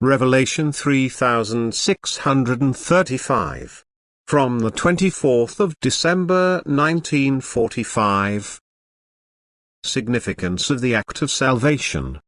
Revelation 3635. From the 24th of December 1945. Significance of the act of salvation.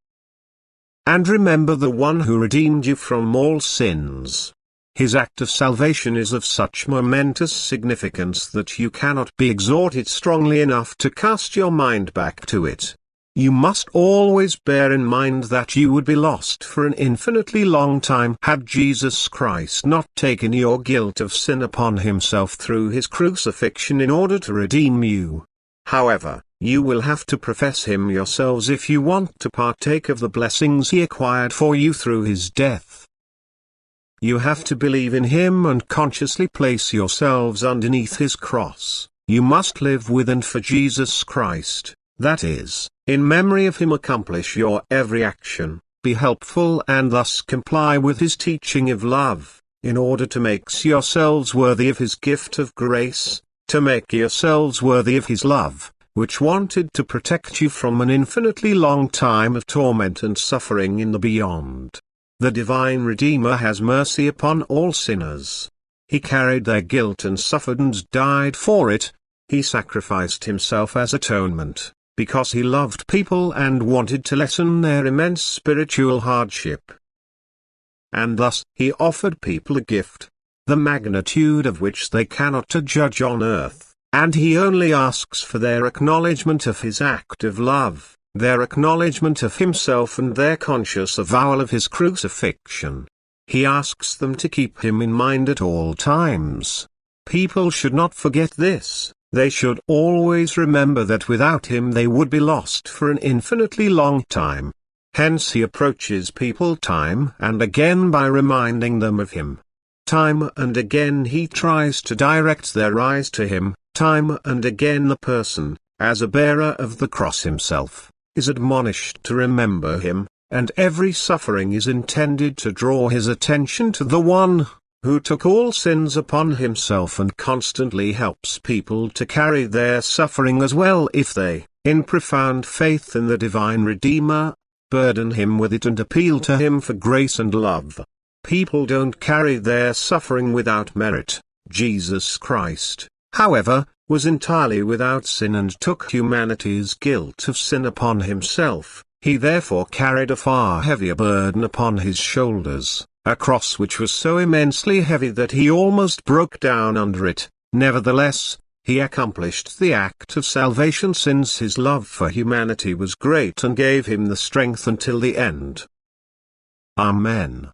And remember the one who redeemed you from all sins. His act of salvation is of such momentous significance that you cannot be exhorted strongly enough to cast your mind back to it. You must always bear in mind that you would be lost for an infinitely long time had Jesus Christ not taken your guilt of sin upon himself through his crucifixion in order to redeem you. However, you will have to profess him yourselves if you want to partake of the blessings he acquired for you through his death. You have to believe in him and consciously place yourselves underneath his cross. You must live with and for Jesus Christ, that is, in memory of him, accomplish your every action, be helpful and thus comply with his teaching of love, in order to make yourselves worthy of his gift of grace, to make yourselves worthy of his love, which wanted to protect you from an infinitely long time of torment and suffering in the beyond. The divine Redeemer has mercy upon all sinners. He carried their guilt and suffered and died for it. He sacrificed himself as atonement, because he loved people and wanted to lessen their immense spiritual hardship. And thus, he offered people a gift, the magnitude of which they cannot judge on earth, and he only asks for their acknowledgement of his act of love, their acknowledgement of himself and their conscious avowal of his crucifixion. He asks them to keep him in mind at all times. People should not forget this. They should always remember that without him they would be lost for an infinitely long time. Hence he approaches people time and again by reminding them of him. Time and again he tries to direct their eyes to him. Time and again the person, as a bearer of the cross himself, is admonished to remember him, and every suffering is intended to draw his attention to the one who took all sins upon himself and constantly helps people to carry their suffering as well if they, in profound faith in the divine Redeemer, burden him with it and appeal to him for grace and love. People don't carry their suffering without merit. Jesus Christ, however, was entirely without sin and took humanity's guilt of sin upon himself. He therefore carried a far heavier burden upon his shoulders. A cross which was so immensely heavy that he almost broke down under it. Nevertheless, he accomplished the act of salvation since his love for humanity was great and gave him the strength until the end. Amen.